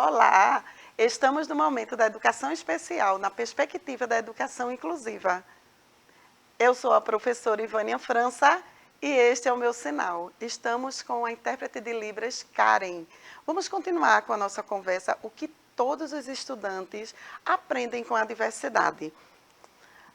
Olá! Estamos no momento da educação especial, na perspectiva da educação inclusiva. Eu sou a professora Ivânia França e este é o meu sinal. Estamos com a intérprete de Libras, Karen. Vamos continuar com a nossa conversa, o que todos os estudantes aprendem com a diversidade.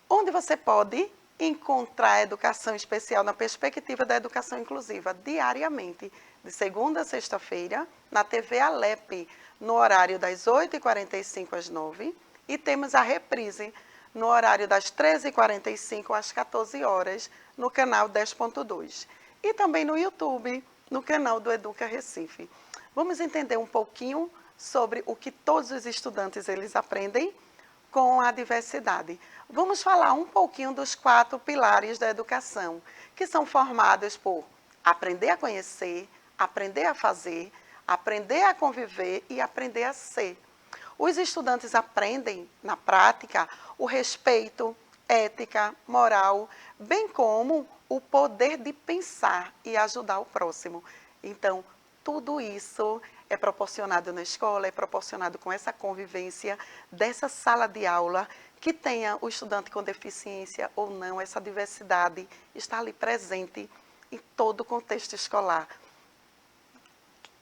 Onde você pode encontrar a educação especial na perspectiva da educação inclusiva, diariamente, de segunda a sexta-feira, na TV Alep, no horário das 8h45 às 9h, e temos a reprise no horário das 13h45 às 14 horas, no canal 10.2. E também no YouTube, no canal do Educa Recife. Vamos entender um pouquinho sobre o que todos os estudantes eles aprendem com a diversidade. Vamos falar um pouquinho dos 4 pilares da educação, que são formados por aprender a conhecer, aprender a fazer, aprender a conviver e aprender a ser. Os estudantes aprendem, na prática, o respeito, ética, moral, bem como o poder de pensar e ajudar o próximo. Então, tudo isso é proporcionado na escola, é proporcionado com essa convivência dessa sala de aula, que tenha o estudante com deficiência ou não, essa diversidade está ali presente em todo o contexto escolar.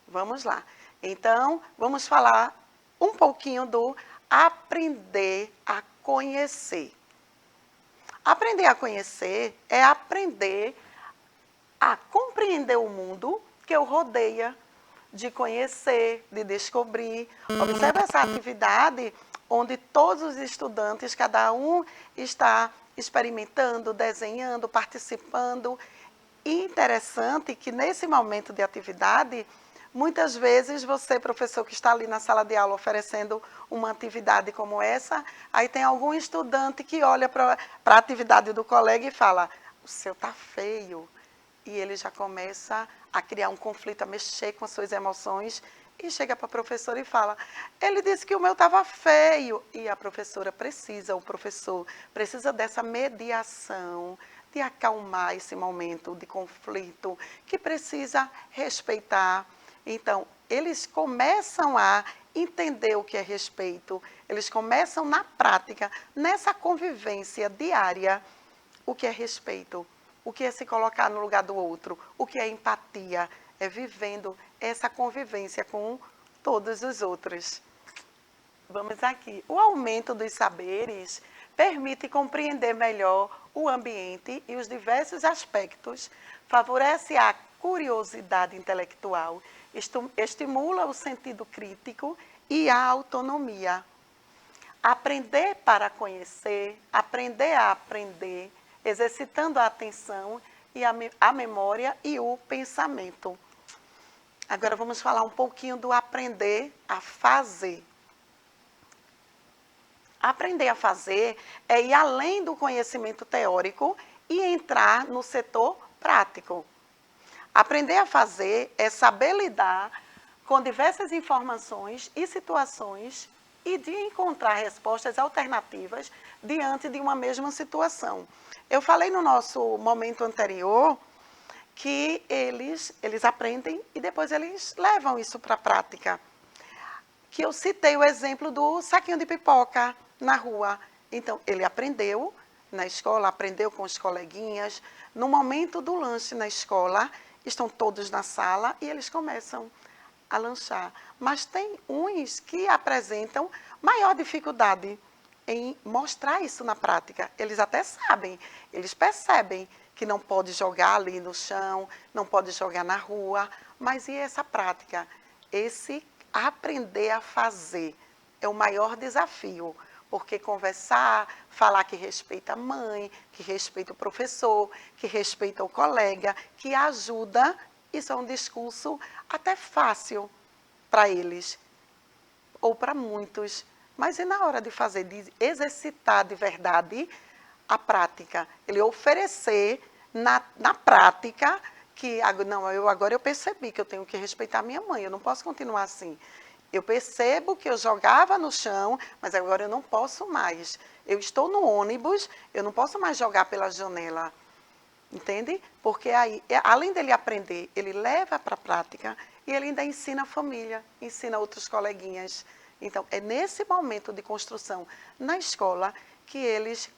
Vamos lá. Então, vamos falar um pouquinho do aprender a conhecer. Aprender a conhecer é aprender a compreender o mundo que o rodeia, de conhecer, de descobrir. Observe essa atividade onde todos os estudantes, cada um está experimentando, desenhando, participando. E interessante que nesse momento de atividade, muitas vezes você, professor, que está ali na sala de aula oferecendo uma atividade como essa, aí tem algum estudante que olha para a atividade do colega e fala: o seu está feio. E ele já começa a criar um conflito, a mexer com as suas emoções, e chega para a professora e fala: ele disse que o meu estava feio. E a professora precisa, o professor precisa dessa mediação, de acalmar esse momento de conflito, que precisa respeitar. Então, eles começam a entender o que é respeito, eles começam na prática, nessa convivência diária, o que é respeito. O que é se colocar no lugar do outro? O que é empatia? É vivendo essa convivência com todos os outros. Vamos aqui. O aumento dos saberes permite compreender melhor o ambiente e os diversos aspectos, favorece a curiosidade intelectual, estimula o sentido crítico e a autonomia. Aprender para conhecer, aprender a aprender, exercitando a atenção e a memória e o pensamento. Agora vamos falar um pouquinho do aprender a fazer. Aprender a fazer é ir além do conhecimento teórico e entrar no setor prático. Aprender a fazer é saber lidar com diversas informações e situações e de encontrar respostas alternativas diante de uma mesma situação. Eu falei no nosso momento anterior que eles aprendem e depois eles levam isso para a prática. Que eu citei o exemplo do saquinho de pipoca na rua. Então, ele aprendeu na escola, aprendeu com os coleguinhas. No momento do lanche na escola, estão todos na sala e eles começam a lanchar. Mas tem uns que apresentam maior dificuldade em mostrar isso na prática. Eles até sabem, eles percebem que não pode jogar ali no chão, não pode jogar na rua, mas e essa prática? Esse aprender a fazer é o maior desafio, porque conversar, falar que respeita a mãe, que respeita o professor, que respeita o colega, que ajuda, isso é um discurso até fácil para eles, ou para muitos. Mas e na hora de fazer, de exercitar de verdade a prática? Ele oferecer na prática que, não, agora eu percebi que eu tenho que respeitar minha mãe, eu não posso continuar assim. Eu percebo que eu jogava no chão, mas agora eu não posso mais. Eu estou no ônibus, eu não posso mais jogar pela janela. Entende? Porque aí, além dele aprender, ele leva para a prática, e ele ainda ensina a família, ensina outros coleguinhas. Então, é nesse momento de construção na escola que eles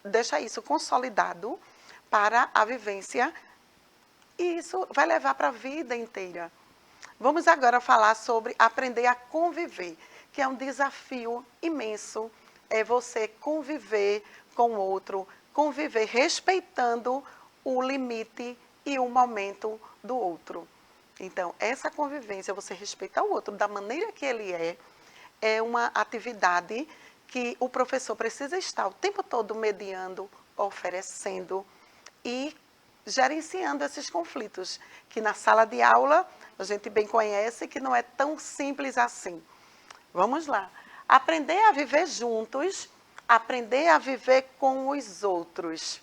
deixam isso consolidado para a vivência, e isso vai levar para a vida inteira. Vamos agora falar sobre aprender a conviver, que é um desafio imenso, é você conviver com o outro, conviver respeitando o limite e o momento do outro. Então, essa convivência, você respeitar o outro da maneira que ele é uma atividade que o professor precisa estar o tempo todo mediando, oferecendo e gerenciando esses conflitos, que na sala de aula a gente bem conhece que não é tão simples assim. Vamos lá. Aprender a viver juntos, aprender a viver com os outros.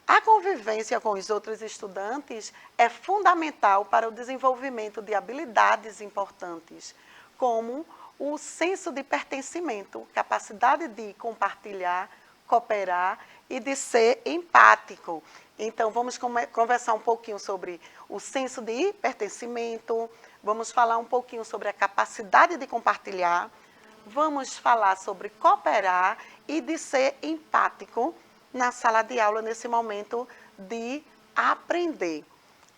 A convivência com os outros estudantes é fundamental para o desenvolvimento de habilidades importantes, como o senso de pertencimento, capacidade de compartilhar, cooperar e de ser empático. Então, vamos conversar um pouquinho sobre o senso de pertencimento, vamos falar um pouquinho sobre a capacidade de compartilhar, vamos falar sobre cooperar e de ser empático na sala de aula, nesse momento de aprender.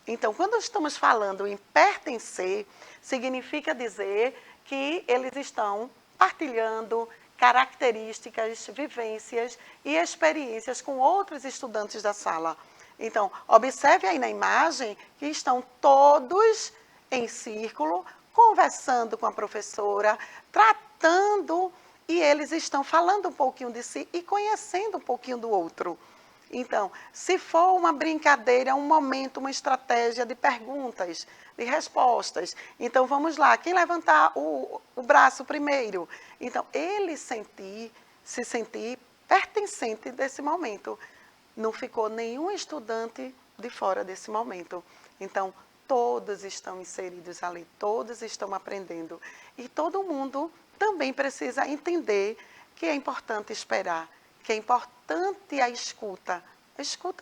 Então, quando estamos falando em pertencer, significa dizer que eles estão partilhando características, vivências e experiências com outros estudantes da sala. Então, observe aí na imagem que estão todos em círculo, conversando com a professora, tratando, e eles estão falando um pouquinho de si e conhecendo um pouquinho do outro. Então, se for uma brincadeira, um momento, uma estratégia de perguntas, de respostas. Então, vamos lá, quem levantar o braço primeiro? Então, ele se sentir pertencente desse momento. Não ficou nenhum estudante de fora desse momento. Então, todos estão inseridos ali, todos estão aprendendo. E todo mundo também precisa entender que é importante esperar, que é importante a escuta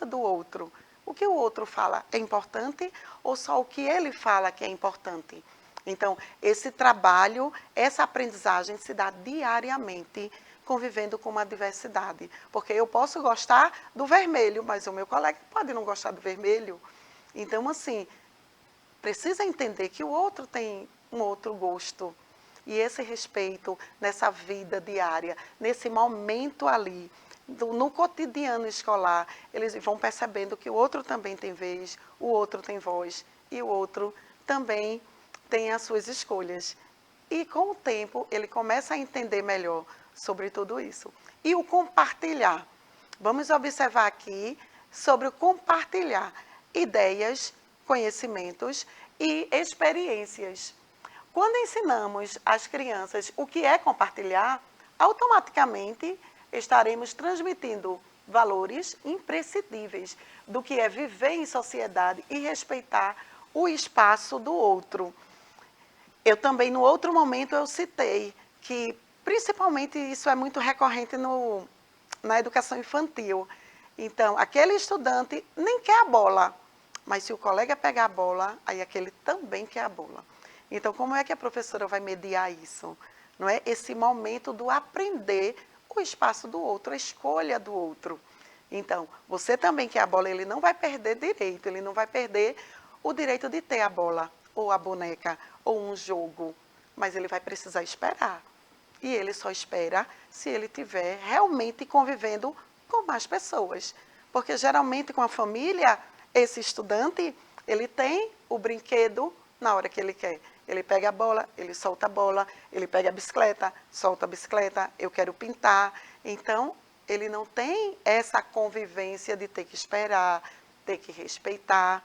do outro. O que o outro fala é importante ou só o que ele fala que é importante? Então, esse trabalho, essa aprendizagem se dá diariamente, convivendo com uma diversidade. Porque eu posso gostar do vermelho, mas o meu colega pode não gostar do vermelho. Então, assim, precisa entender que o outro tem um outro gosto. E esse respeito nessa vida diária, nesse momento ali, no cotidiano escolar, eles vão percebendo que o outro também tem vez, o outro tem voz e o outro também tem as suas escolhas. E com o tempo ele começa a entender melhor sobre tudo isso. E o compartilhar. Vamos observar aqui sobre o compartilhar ideias, conhecimentos e experiências. Quando ensinamos às crianças o que é compartilhar, automaticamente estaremos transmitindo valores imprescindíveis do que é viver em sociedade e respeitar o espaço do outro. Eu também, no outro momento, eu citei que, principalmente, isso é muito recorrente na educação infantil. Então, aquele estudante nem quer a bola, mas se o colega pegar a bola, aí aquele também quer a bola. Então, como é que a professora vai mediar isso? Não é? Esse momento do aprender o espaço do outro, a escolha do outro. Então, você também quer a bola, ele não vai perder direito, ele não vai perder o direito de ter a bola, ou a boneca, ou um jogo, mas ele vai precisar esperar. E ele só espera se ele estiver realmente convivendo com mais pessoas. Porque geralmente com a família, esse estudante, ele tem o brinquedo na hora que ele quer. Ele pega a bola, ele solta a bola, ele pega a bicicleta, solta a bicicleta, eu quero pintar. Então, ele não tem essa convivência de ter que esperar, ter que respeitar,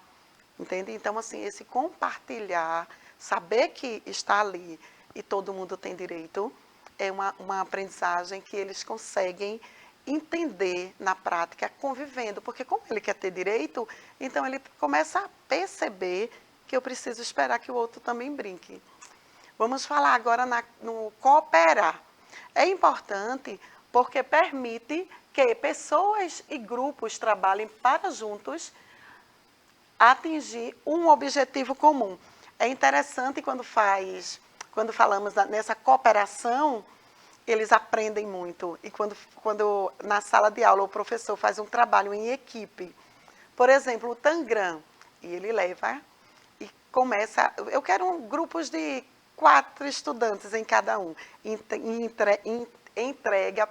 entende? Então, assim, esse compartilhar, saber que está ali e todo mundo tem direito, é uma aprendizagem que eles conseguem entender na prática, convivendo. Porque como ele quer ter direito, então ele começa a perceber que eu preciso esperar que o outro também brinque. Vamos falar agora no cooperar. É importante porque permite que pessoas e grupos trabalhem para juntos atingir um objetivo comum. É interessante quando falamos nessa cooperação, eles aprendem muito. E quando na sala de aula o professor faz um trabalho em equipe, por exemplo, o Tangram, e ele leva e começa, eu quero grupos de 4 estudantes em cada um, entrega,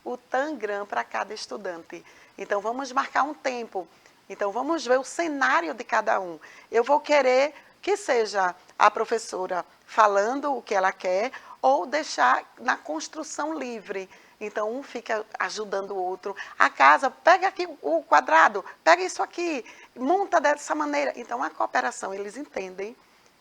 o Tangram para cada estudante. Então, vamos marcar um tempo. Então, vamos ver o cenário de cada um. Eu vou querer que seja a professora falando o que ela quer ou deixar na construção livre. Então, um fica ajudando o outro. A casa, pega aqui o quadrado, pega isso aqui, monta dessa maneira. Então, a cooperação, eles entendem,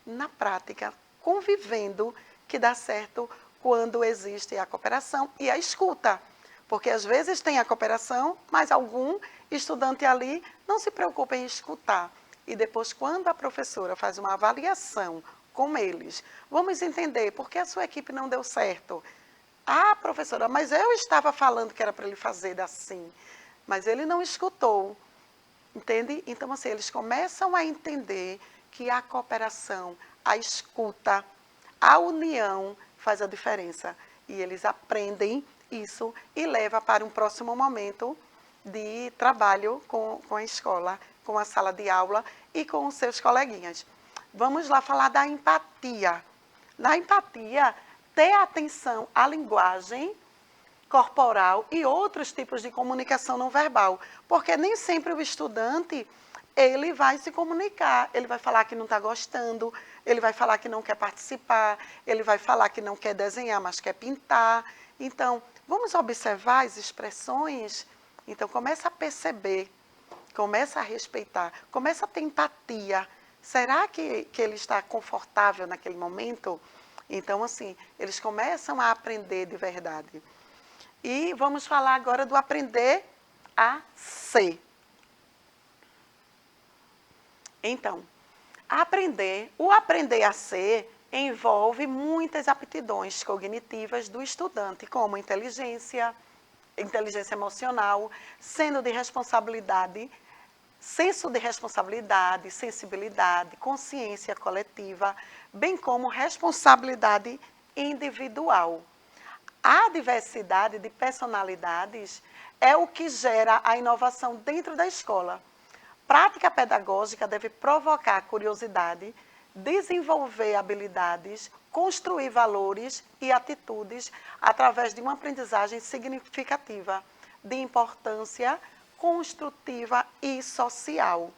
na prática, convivendo, que dá certo quando existe a cooperação e a escuta. Porque, às vezes, tem a cooperação, mas algum estudante ali não se preocupa em escutar. E depois, quando a professora faz uma avaliação com eles, vamos entender por que a sua equipe não deu certo. Ah, professora, mas eu estava falando que era para ele fazer assim, mas ele não escutou, entende? Então, assim, eles começam a entender que a cooperação, a escuta, a união faz a diferença. E eles aprendem isso e levam para um próximo momento de trabalho com a escola, com a sala de aula e com os seus coleguinhas. Vamos lá falar da empatia. Na empatia, ter atenção à linguagem corporal e outros tipos de comunicação não verbal, porque nem sempre o estudante ele vai se comunicar, ele vai falar que não está gostando, ele vai falar que não quer participar, ele vai falar que não quer desenhar, mas quer pintar. Então, vamos observar as expressões. Então, começa a perceber, começa a respeitar, começa a ter empatia. Será que ele está confortável naquele momento? Então, assim, eles começam a aprender de verdade. E vamos falar agora do aprender a ser. Então, o aprender a ser envolve muitas aptidões cognitivas do estudante, como inteligência emocional, senso de responsabilidade, sensibilidade, consciência coletiva, bem como responsabilidade individual. A diversidade de personalidades é o que gera a inovação dentro da escola. Prática pedagógica deve provocar curiosidade, desenvolver habilidades, construir valores e atitudes através de uma aprendizagem significativa, de importância construtiva e social.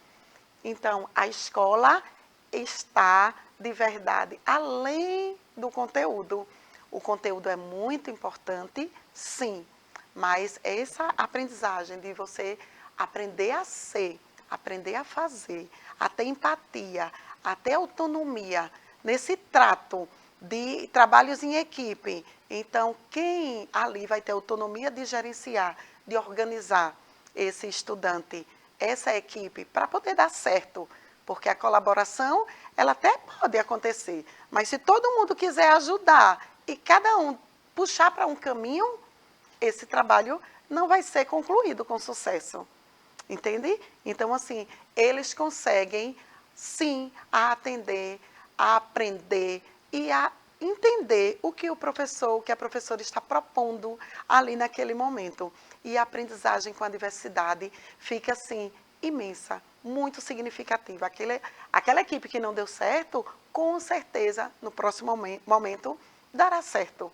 Então, a escola está, de verdade, além do conteúdo. O conteúdo é muito importante, sim, mas essa aprendizagem de você aprender a ser, aprender a fazer, a ter empatia, a ter autonomia, nesse trato de trabalhos em equipe. Então, quem ali vai ter autonomia de gerenciar, de organizar esse estudante, essa equipe, para poder dar certo. Porque a colaboração, ela até pode acontecer, mas se todo mundo quiser ajudar e cada um puxar para um caminho, esse trabalho não vai ser concluído com sucesso. Entende? Então, assim, eles conseguem, sim, a atender, a aprender e a entender o que o que a professora está propondo ali naquele momento. E a aprendizagem com a diversidade fica, assim, imensa, muito significativa. Aquela equipe que não deu certo, com certeza, no próximo momento, dará certo.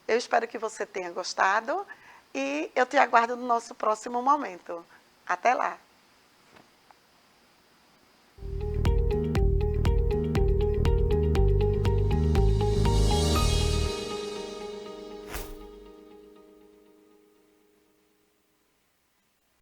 Eu espero que você tenha gostado e eu te aguardo no nosso próximo momento. Até lá!